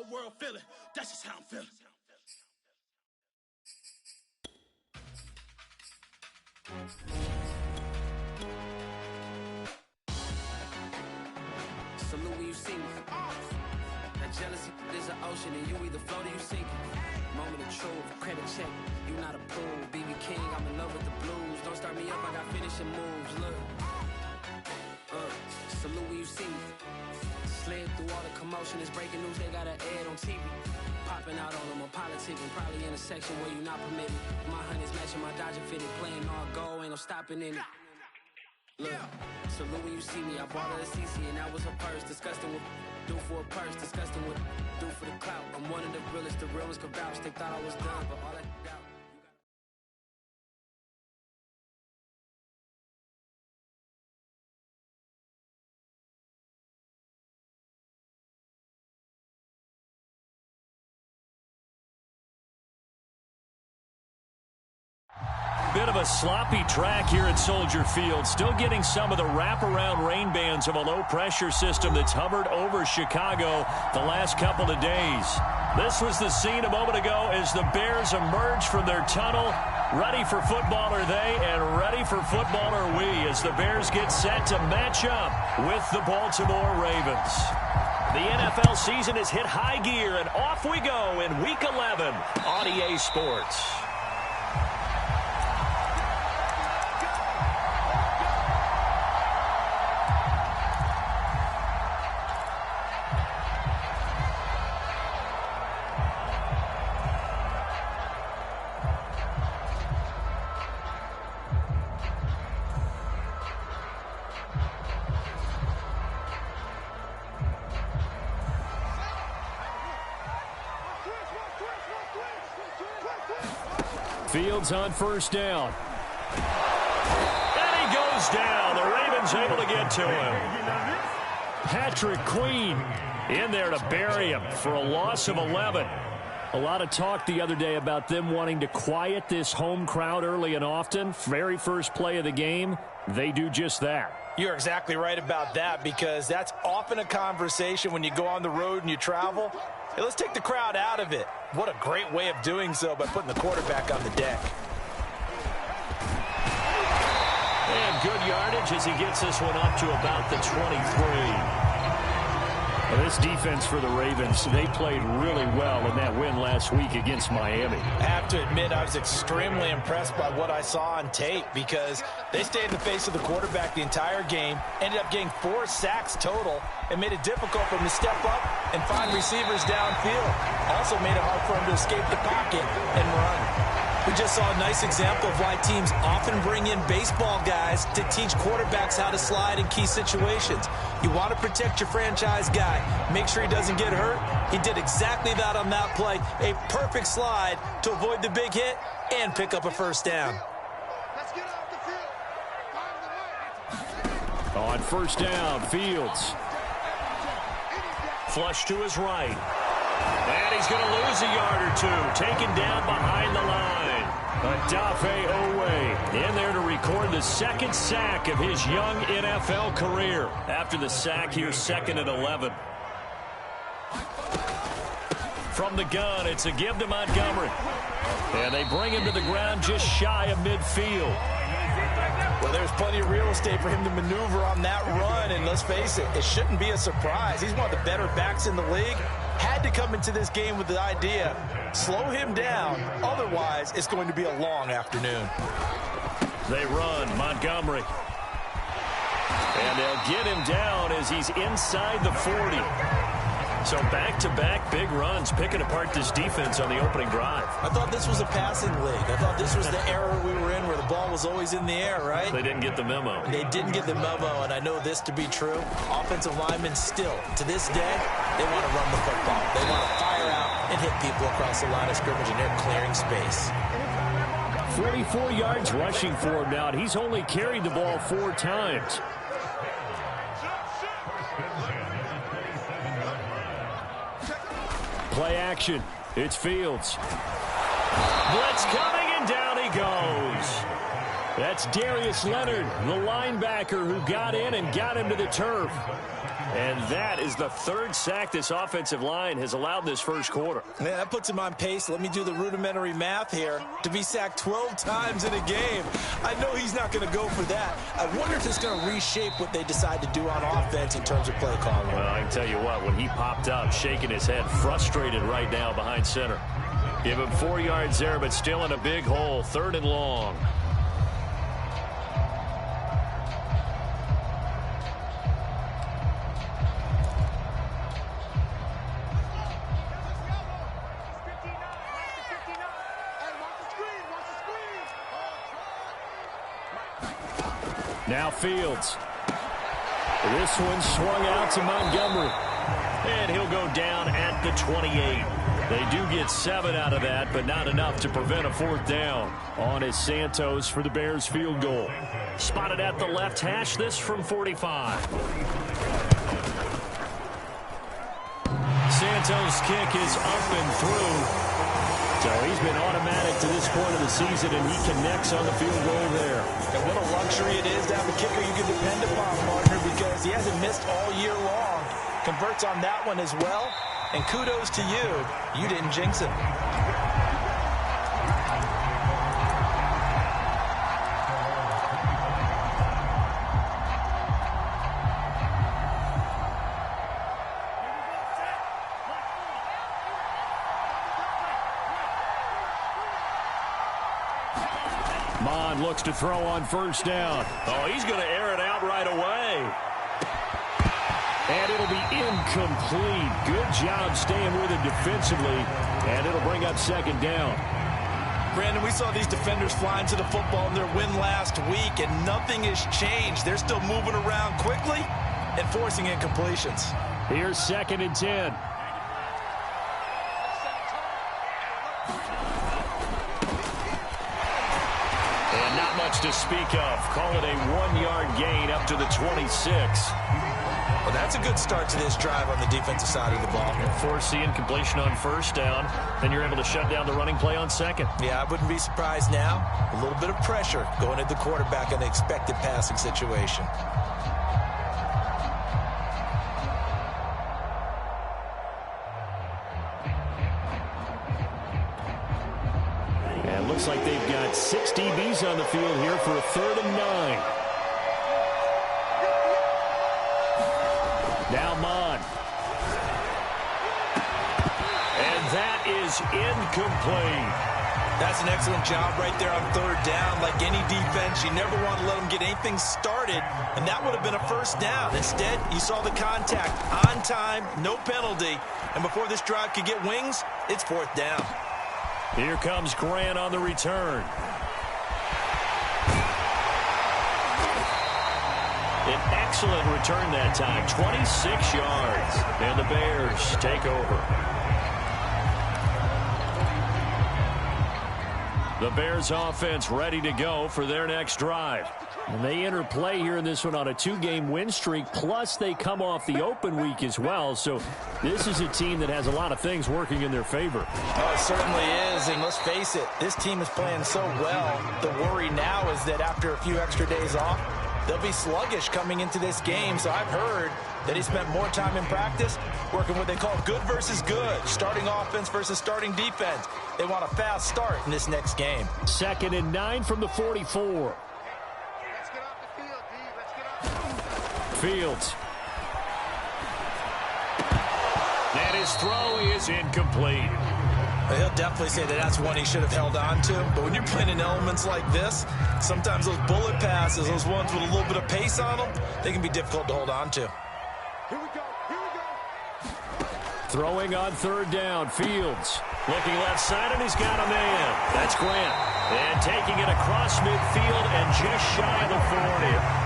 whole world feeling. That's just how I'm feeling. Salute when you see me. That jealousy is an ocean, and you either float or you sink. Moment of truth, credit check. You not a fool, BB King. I'm in love with the blues. Don't start me up, I got finishing moves. Look, salute when you see me. Slid through all the commotion. It's breaking news. They got an ad on TV. Popping out on them on politicking. Probably in a section where you not permitted. My honey's matching my Dodger fitted. Playing all goal, ain't no stopping in it. Look, salute when you see me. I bought her a CC and that was her purse. Disgusting with do for a purse. Disgusting with do for the clout. I'm one of the realest. The realest could vouch. They thought I was done, but all I doubt. Bit of a sloppy track here at Soldier Field. Still getting some of the wraparound rain bands of a low-pressure system that's hovered over Chicago the last couple of days. This was the scene a moment ago as the Bears emerged from their tunnel. Ready for football are they, and ready for football are we as the Bears get set to match up with the Baltimore Ravens. The NFL season has hit high gear, and off we go in Week 11 on EA Sports. Fields on first down. And he goes down. The Ravens able to get to him. Patrick Queen in there to bury him for a loss of 11. A lot of talk the other day about them wanting to quiet this home crowd early and often. Very first play of the game, they do just that. You're exactly right about that, because that's often a conversation when you go on the road and you travel. Hey, let's take the crowd out of it. What a great way of doing so by putting the quarterback on the deck. And good yardage as he gets this one up to about the 23. Well, this defense for the Ravens, they played really well in that win last week against Miami. I have to admit, I was extremely impressed by what I saw on tape, because they stayed in the face of the quarterback the entire game, ended up getting 4 sacks total, and made it difficult for him to step up and find receivers downfield. Also made it hard for him to escape the pocket and run. We just saw a nice example of why teams often bring in baseball guys to teach quarterbacks how to slide in key situations. You want to protect your franchise guy. Make sure he doesn't get hurt. He did exactly that on that play. A perfect slide to avoid the big hit and pick up a first down. Let's get off the field. On first down, Fields. Flush to his right. And he's going to lose a yard or two. Taken down behind the line. Odafe Owe in there to record the second sack of his young NFL career. After the sack, here's second and 11. From the gun, it's a give to Montgomery. And they bring him to the ground just shy of midfield. Well, there's plenty of real estate for him to maneuver on that run, and let's face it, it shouldn't be a surprise. He's one of the better backs in the league. Had to come into this game with the idea, slow him down, otherwise it's going to be a long afternoon. They run, Montgomery. And they'll get him down as he's inside the 40. So back-to-back big runs, picking apart this defense on the opening drive. I thought this was a passing league. I thought this was the era we were in where the ball was always in the air, right? They didn't get the memo. They didn't get the memo, and I know this to be true. Offensive linemen still, to this day, they want to run the football. They want to fire out and hit people across the line of scrimmage, and they're clearing space. 44 yards rushing for him now, and he's only carried the ball 4 times. Play action. It's Fields. Blitz coming, and down he goes. That's Darius Leonard, the linebacker who got in and got him to the turf. And that is the third sack this offensive line has allowed this first quarter. Man, that puts him on pace. Let me do the rudimentary math here. To be sacked 12 times in a game. I know he's not going to go for that. I wonder if it's going to reshape what they decide to do on offense in terms of play calling. Well, I can tell you what, when he popped up, shaking his head, frustrated right now behind center. Give him 4 yards there, but still in a big hole, 3rd and long. Now Fields. This one swung out to Montgomery. And he'll go down at the 28. They do get 7 out of that, but not enough to prevent a 4th down. On is Santos for the Bears field goal. Spotted at the left hash, this from 45. Santos' kick is up and through. So he's been automatic to this point of the season, and he connects on the field goal there. And what a luxury it is to have a kicker you can depend upon, partner, because he hasn't missed all year long. Converts on that one as well. And kudos to you. You didn't jinx him. Mond looks to throw on 1st down. Oh, he's going to air it out right away. And it'll be incomplete. Good job staying with it defensively. And it'll bring up 2nd down. Brandon, we saw these defenders flying to the football in their win last week, and nothing has changed. They're still moving around quickly and forcing incompletions. Here's 2nd and 10. And not much to speak of. Call it a 1-yard gain up to the 26. Well, that's a good start to this drive on the defensive side of the ball. Force the incompletion on 1st down. Then you're able to shut down the running play on 2nd. Yeah, I wouldn't be surprised now. A little bit of pressure going at the quarterback in an expected passing situation. And looks like they've got 6 DBs on the field here for a 3rd and 9. Now Mond. And that is incomplete. That's an excellent job right there on 3rd down. Like any defense, you never want to let them get anything started, and that would have been a 1st down. Instead, you saw the contact on time, no penalty, and before this drive could get wings, it's 4th down. Here comes Grant on the return. An excellent return that time, 26 yards. And the Bears take over. The Bears offense ready to go for their next drive. And they enter play here in this one on a 2-game win streak, plus they come off the open week as well. So this is a team that has a lot of things working in their favor. Oh, it certainly is, and let's face it, this team is playing so well. The worry now is that after a few extra days off, they'll be sluggish coming into this game. So I've heard that he spent more time in practice working what they call good versus good, starting offense versus starting defense. They want a fast start in this next game. 2nd and 9 from the 44. Fields. And his throw is incomplete. He'll definitely say that that's one he should have held on to. But when you're playing in elements like this, sometimes those bullet passes, those ones with a little bit of pace on them, they can be difficult to hold on to. Here we go. Here we go. Throwing on 3rd down. Fields looking left side, and he's got a man. That's Grant. And taking it across midfield and just shy of the 40.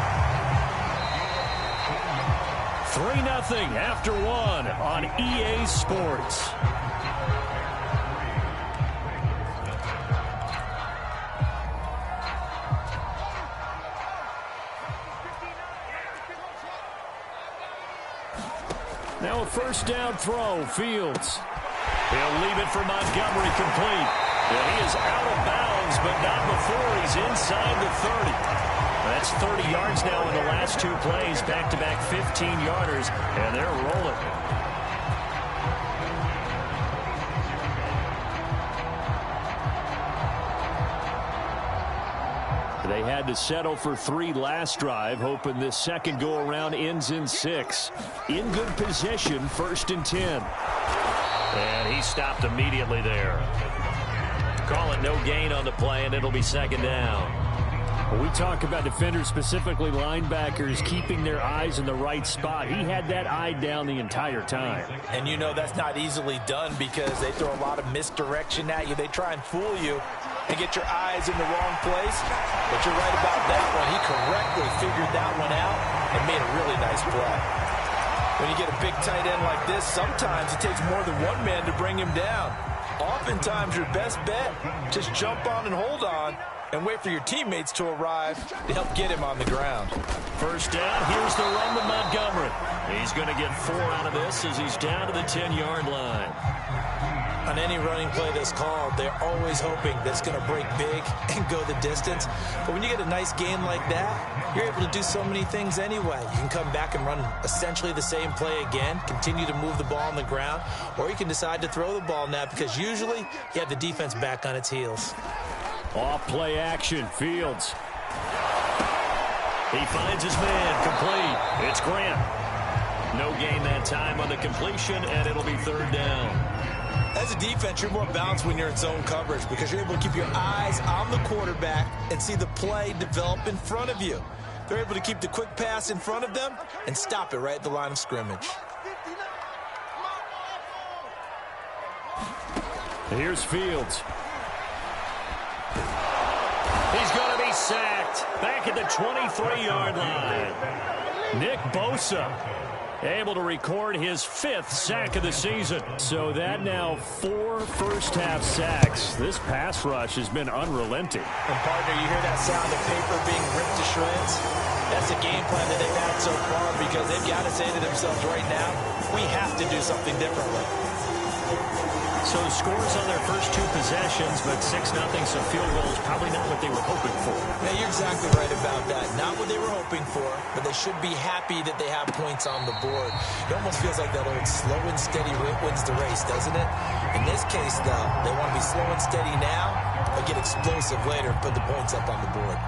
3-0 after 1 on EA Sports. Now a 1st down throw. Fields. He'll leave it for Montgomery complete. And he is out of bounds, but not before he's inside the 30. That's 30 yards now in the last two plays, back-to-back 15-yarders, and they're rolling. They had to settle for 3 last drive, hoping this second go-around ends in 6. In good position, 1st and 10. And he stopped immediately there. Call it no gain on the play, and it'll be 2nd down. When we talk about defenders, specifically linebackers, keeping their eyes in the right spot, he had that eye down the entire time. And you know that's not easily done because they throw a lot of misdirection at you. They try and fool you and get your eyes in the wrong place. But you're right about that one. He correctly figured that one out and made a really nice play. When you get a big tight end like this, sometimes it takes more than one man to bring him down. Oftentimes your best bet, just jump on and hold on and wait for your teammates to arrive to help get him on the ground. 1st down, here's the run with Montgomery. He's going to get 4 out of this as he's down to the 10-yard line. On any running play that's called, they're always hoping that it's going to break big and go the distance. But when you get a nice gain like that, you're able to do so many things anyway. You can come back and run essentially the same play again, continue to move the ball on the ground, or you can decide to throw the ball now because usually you have the defense back on its heels. Off play action, Fields. He finds his man, complete. It's Grant. No gain that time on the completion, and it'll be 3rd down. As a defense, you're more balanced when you're in zone coverage because you're able to keep your eyes on the quarterback and see the play develop in front of you. They're able to keep the quick pass in front of them and stop it right at the line of scrimmage. Here's Fields. He's going to be sacked back at the 23-yard line. Nick Bosa able to record his 5th sack of the season. So that now 4 first-half sacks. This pass rush has been unrelenting. And, partner, you hear that sound of paper being ripped to shreds? That's the game plan that they've had so far because they've got to say to themselves right now, we have to do something differently. So scores on their first 2 possessions, but 6-0, so field goals probably not what they were hoping for. Yeah, you're exactly right about that. Not what they were hoping for, but they should be happy that they have points on the board. It almost feels like that old slow and steady wins the race, doesn't it? In this case, though, they want to be slow and steady now, but get explosive later and put the points up on the board.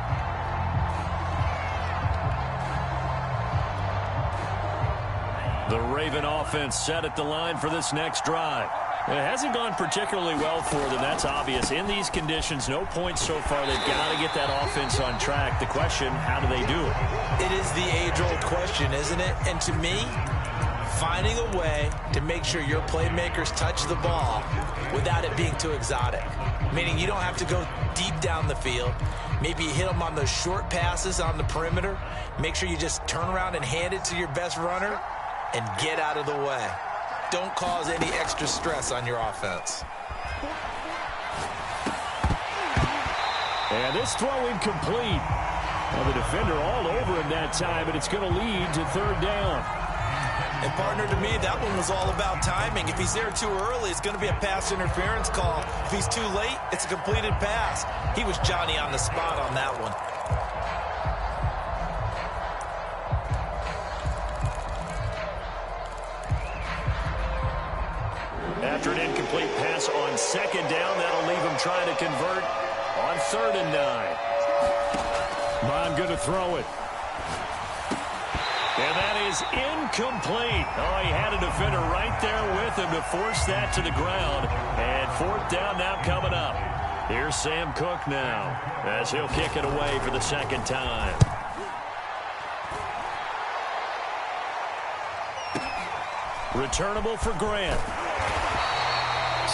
The Raven offense set at the line for this next drive. It hasn't gone particularly well for them. That's obvious. In these conditions, no points so far. They've got to get that offense on track. The question, how do they do it? It is the age-old question, isn't it? And to me, finding a way to make sure your playmakers touch the ball without it being too exotic. Meaning you don't have to go deep down the field. Maybe you hit them on those short passes on the perimeter. Make sure you just turn around and hand it to your best runner and get out of the way. Don't cause any extra stress on your offense. And this throw incomplete. Well, the defender all over him that time, but it's going to lead to 3rd down. And, partner, to me, that one was all about timing. If he's there too early, it's going to be a pass interference call. If he's too late, it's a completed pass. He was Johnny on the spot on that one. After an incomplete pass on 2nd down, that'll leave him trying to convert on 3rd and 9. Bond going to throw it. And that is incomplete. Oh, he had a defender right there with him to force that to the ground. And 4th down now coming up. Here's Sam Cook now as he'll kick it away for the 2nd time. Returnable for Grant.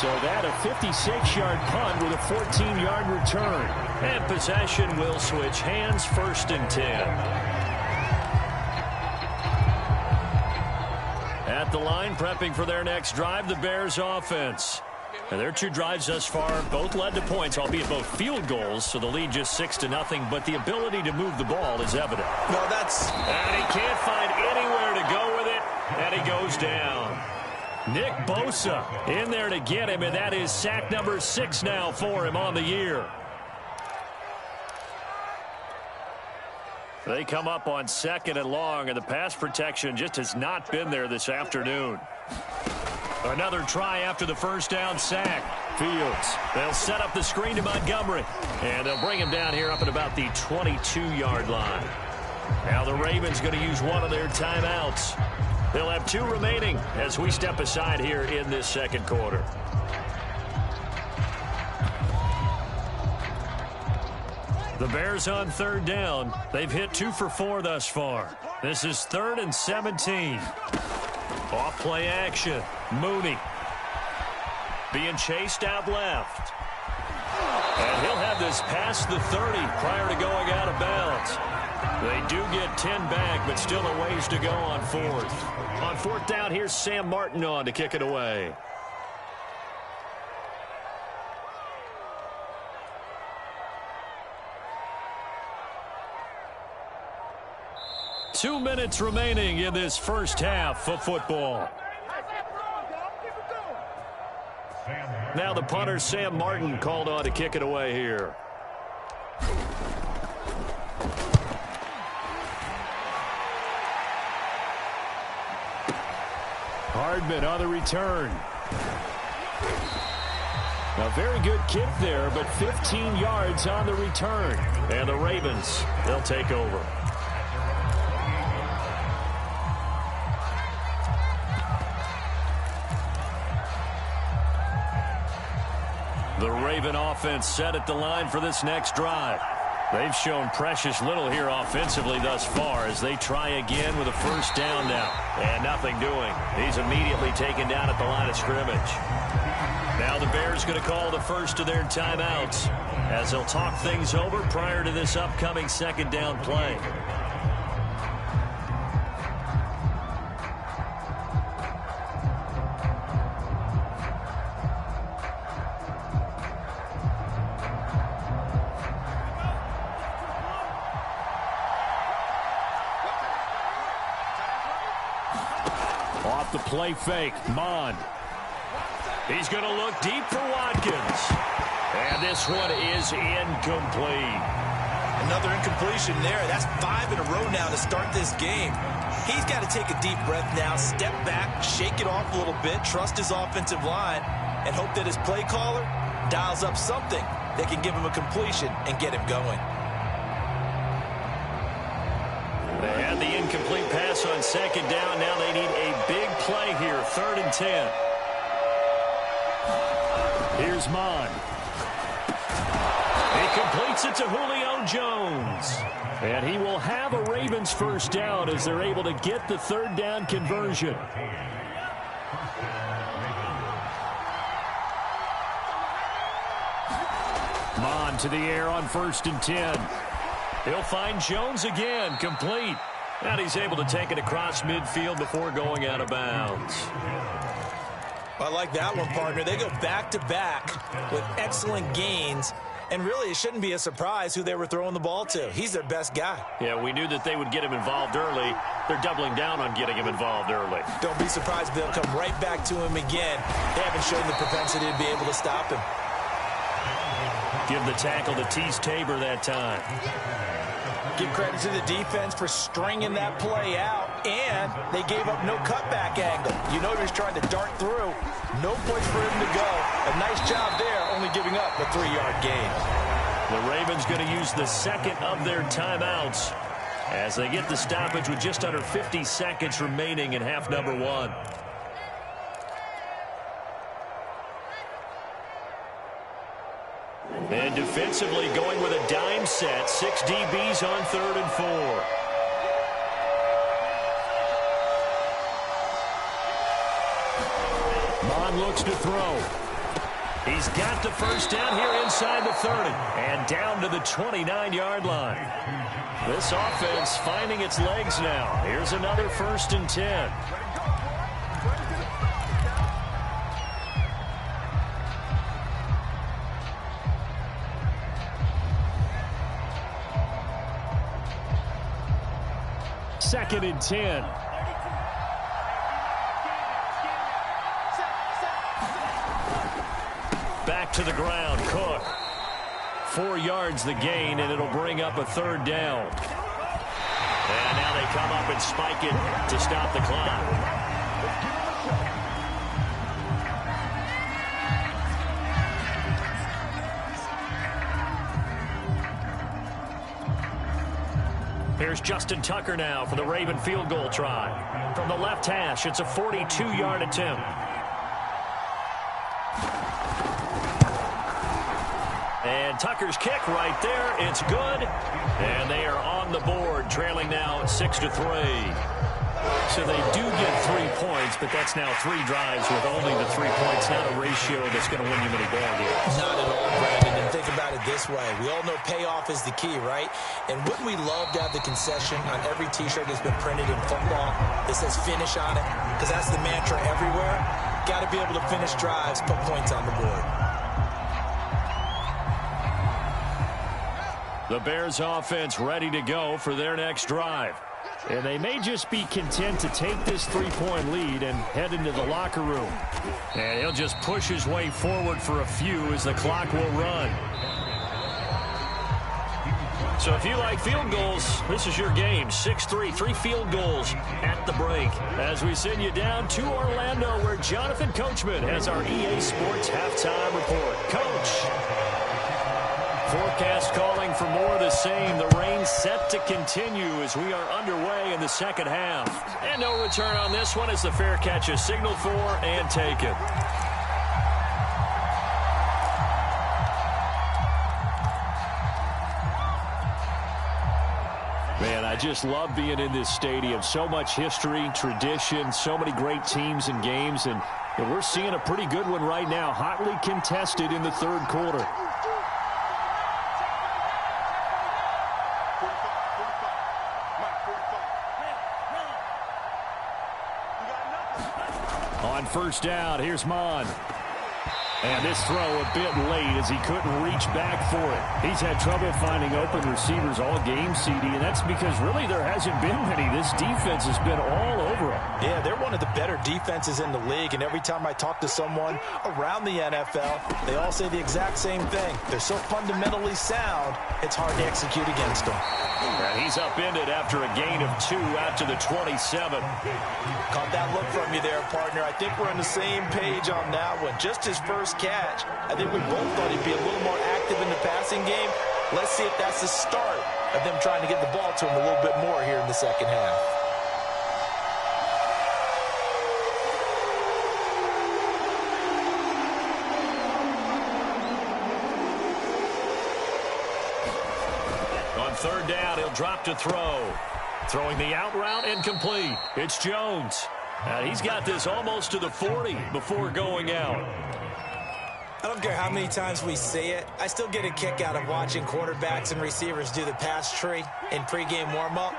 So that a 56-yard punt with a 14-yard return. And possession will switch hands, 1st and 10. At the line, prepping for their next drive, the Bears offense. And their 2 drives thus far, both led to points, albeit both field goals, so the lead just 6-0, but the ability to move the ball is evident. No, that's... And he can't find anywhere to go with it, and he goes down. Nick Bosa in there to get him, and that is sack number 6 now for him on the year. They come up on 2nd and long, and the pass protection just has not been there this afternoon. Another try after the first down sack. Fields, they'll set up the screen to Montgomery, and they'll bring him down here up at about the 22-yard line. Now the Ravens going to use one of their timeouts. They'll have 2 remaining as we step aside here in this second quarter. The Bears on 3rd down. They've hit 2 for 4 thus far. This is 3rd and 17. Off play action. Mooney being chased out left. And he'll have this past the 30 prior to going out of bounds. They do get 10 back, but still a ways to go on 4th. On 4th down, here's Sam Martin on to kick it away. Two minutes remaining in this first half of football. Now the punter, Sam Martin, called on to kick it away here. Hardman on the return. A very good kick there, but 15 yards on the return. And the Ravens, they'll take over. The Raven offense set at the line for this next drive. They've shown precious little here offensively thus far as they try again with a first down now. And nothing doing. He's immediately taken down at the line of scrimmage. Now the Bears going to call the first of their timeouts as they'll talk things over prior to this upcoming second down play. Off the play fake, Mond. He's going to look deep for Watkins. And this one is incomplete. Another incompletion there. That's 5 in a row now to start this game. He's got to take a deep breath now, step back, shake it off a little bit, trust his offensive line, and hope that his play caller dials up something that can give him a completion and get him going. They had the incomplete pass on second down. Now they need a big play here, 3rd and 10. Here's Mond. He completes it to Julio Jones. And he will have a Ravens first down as they're able to get the 3rd down conversion. Mond to the air on 1st and 10. He'll find Jones again, complete. And he's able to take it across midfield before going out of bounds. I like that one, partner. They go back-to-back with excellent gains. And really, it shouldn't be a surprise who they were throwing the ball to. He's their best guy. Yeah, we knew that they would get him involved early. They're doubling down on getting him involved early. Don't be surprised if they'll come right back to him again. They haven't shown the propensity to be able to stop him. Give the tackle to Tease Tabor that time. Give credit to the defense for stringing that play out, and they gave up no cutback angle. You know he was trying to dart through. No place for him to go. A nice job there, only giving up a 3-yard gain. The Ravens going to use the second of their timeouts as they get the stoppage with just under 50 seconds remaining in half number 1. And defensively going with a dime set. 6 DBs on 3rd and 4. Mond looks to throw. He's got the first down here inside the 30. And down to the 29-yard line. This offense finding its legs now. Here's another 1st and 10. Second and 10. back to the ground. Cook. 4 yards the gain, and it'll bring up a 3rd down. And now they come up and spike it to stop the clock. Here's Justin Tucker now for the Raven field goal try. From the left hash, it's a 42-yard attempt. And Tucker's kick right there. It's good. And they are on the board, trailing now 6-3. So they do get 3 points, but that's now 3 drives with only the 3 points. Not a ratio that's going to win you many ball games. Not at all, Brandon. And think about it this way. We all know payoff is the key, right? And wouldn't we love to have the concession on every T-shirt that's been printed in football that says finish on it? Because that's the mantra everywhere. Got to be able to finish drives, put points on the board. The Bears offense ready to go for their next drive. And they may just be content to take this 3-point lead and head into the locker room. And he'll just push his way forward for a few as the clock will run. So if you like field goals, this is your game. 6-3, 3 field goals at the break. As we send you down to Orlando, where Jonathan Coachman has our EA Sports halftime report. Coach. Forecast calling for more of the same. The rain set to continue as we are underway in the second half. And no return on this one as the fair catch is signaled for and taken. Man, I just love being in this stadium. So much history, tradition, so many great teams and games. And we're seeing a pretty good one right now, hotly contested in the 3rd quarter. On 1st down, here's Mon. And this throw a bit late as he couldn't reach back for it. He's had trouble finding open receivers all game, CD, and that's because really there hasn't been many. This defense has been all over him. Yeah, they're one of the better defenses in the league, and every time I talk to someone around the NFL, they all say the exact same thing. They're so fundamentally sound, it's hard to execute against them. And he's upended after a gain of 2 out to the 27. Caught that look from you there, partner. I think we're on the same page on that one. Just his first catch. I think we both thought he'd be a little more active in the passing game. Let's see if that's the start of them trying to get the ball to him a little bit more here in the second half. On 3rd down, he'll drop to throw. Throwing the out route and complete. It's Jones. And he's got this almost to the 40 before going out. I don't care how many times we see it. I still get a kick out of watching quarterbacks and receivers do the pass tree in pregame warm-up.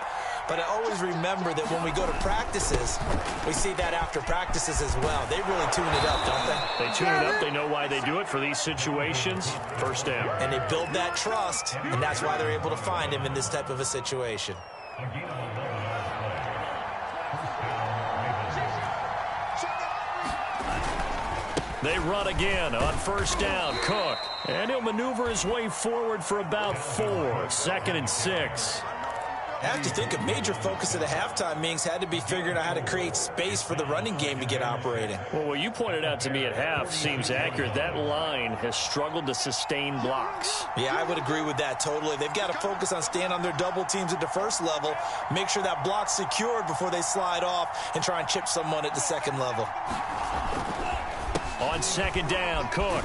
But I always remember that when we go to practices, we see that after practices as well. They really tune it up, don't they? They tune it up. They know why they do it for these situations. 1st down. And they build that trust, and that's why they're able to find him in this type of a situation. They run again on 1st down. Cook. And he'll maneuver his way forward for about 4. 2nd and 6. I have to think a major focus of the halftime meetings had to be figuring out how to create space for the running game to get operating. Well, what you pointed out to me at half seems accurate. That line has struggled to sustain blocks. Yeah, I would agree with that totally. They've got to focus on staying on their double teams at the 1st level, make sure that block's secured before they slide off and try and chip someone at the 2nd level. On 2nd down, Cook.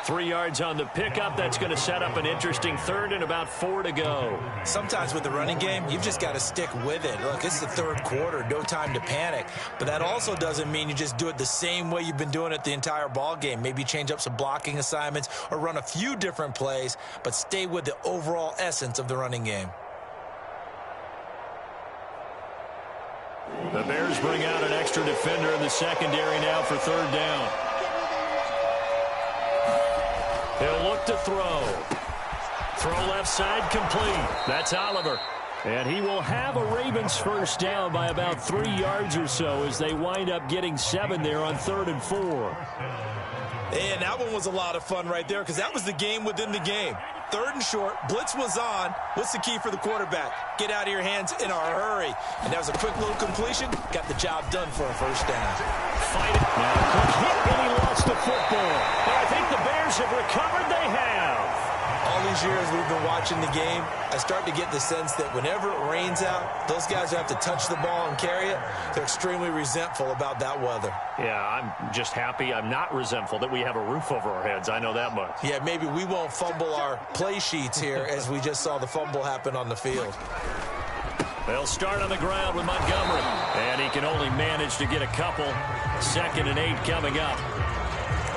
3 yards on the pickup. That's going to set up an interesting 3rd and about 4 to go. Sometimes with the running game, you've just got to stick with it. Look, it's the 3rd quarter, no time to panic. But that also doesn't mean you just do it the same way you've been doing it the entire ball game. Maybe change up some blocking assignments or run a few different plays, but stay with the overall essence of the running game. The Bears bring out an extra defender in the secondary now for 3rd down. He'll look to throw. Throw left side complete. That's Oliver. And he will have a Ravens first down by about 3 yards or so as they wind up getting 7 there on 3rd and 4. And that one was a lot of fun right there because that was the game within the game. 3rd and short, blitz was on. What's the key for the quarterback? Get out of your hands in a hurry. And that was a quick little completion. Got the job done for a first down. Fight it. Now a quick hit, and he lost the football. But I think the Bears have recovered. They have. All these years we've been watching the game, I start to get the sense that whenever it rains out, those guys who have to touch the ball and carry it, they're extremely resentful about that weather. Yeah, I'm just happy I'm not resentful that we have a roof over our heads. I know that much. Yeah, maybe we won't fumble our play sheets here as we just saw the fumble happen on the field. They'll start on the ground with Montgomery. And he can only manage to get a couple. 2nd and 8 coming up.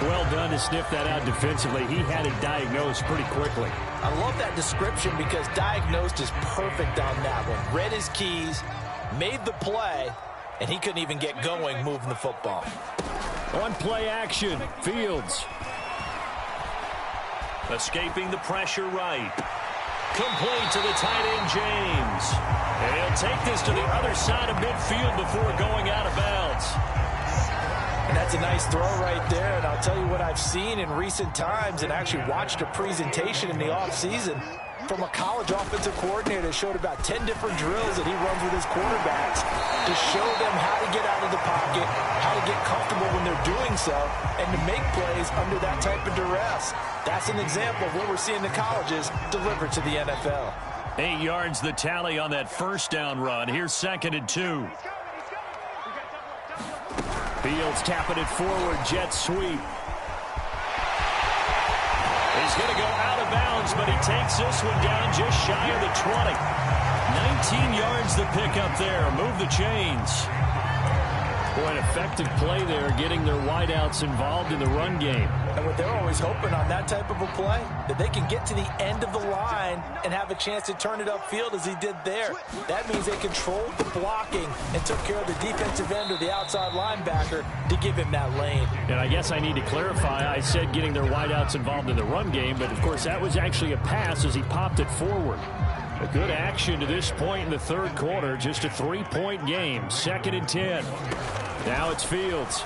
Well done to sniff that out defensively. He had it diagnosed pretty quickly. I love that description because diagnosed is perfect on that one. Read his keys, made the play, and he couldn't even get going moving the football. On play action, Fields. Escaping the pressure right. Complete to the tight end, James. And he'll take this to the other side of midfield before going out of bounds. And that's a nice throw right there. And I'll tell you what I've seen in recent times and actually watched a presentation in the offseason from a college offensive coordinator that showed about 10 different drills that he runs with his quarterbacks to show them how to get out of the pocket, how to get comfortable when they're doing so, and to make plays under that type of duress. That's an example of what we're seeing the colleges deliver to the NFL. 8 yards the tally on that first down run. Here's 2nd and 2. Fields tapping it forward, jet sweep. He's going to go out of bounds, but he takes this one down just shy of the 20. 19 yards the pickup there. Move the chains. Boy, an effective play there, getting their wideouts involved in the run game. And what they're always hoping on that type of a play, that they can get to the end of the line and have a chance to turn it upfield as he did there. That means they controlled the blocking and took care of the defensive end or the outside linebacker to give him that lane. And I guess I need to clarify, I said getting their wideouts involved in the run game, but of course that was actually a pass as he popped it forward. A good action to this point in the 3rd quarter, just a 3-point game, 2nd and 10. Now it's Fields.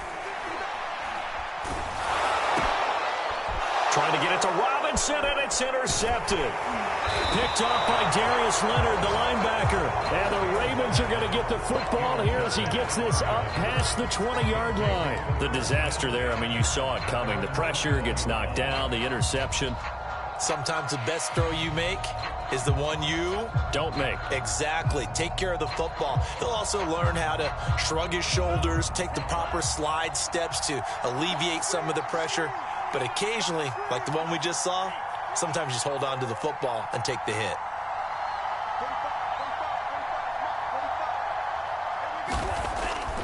Trying to get it to Robinson, and it's intercepted. Picked off by Darius Leonard, the linebacker. And the Ravens are going to get the football here as he gets this up past the 20-yard line. The disaster there, I mean, you saw it coming. The pressure gets knocked down, the interception. Sometimes the best throw you make is the one you don't make. Exactly. Take care of the football. He'll also learn how to shrug his shoulders, take the proper slide steps to alleviate some of the pressure. But occasionally, like the one we just saw, sometimes just hold on to the football and take the hit.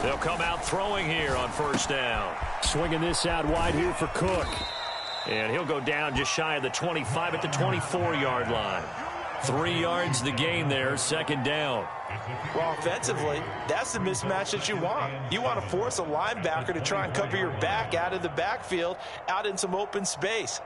They'll come out throwing here on first down. Swinging this out wide here for Cook. And he'll go down just shy of the 25 at the 24-yard line. 3 yards the gain there, 2nd down. Well, offensively, that's the mismatch that you want. You want to force a linebacker to try and cover your back out of the backfield, out in some open space.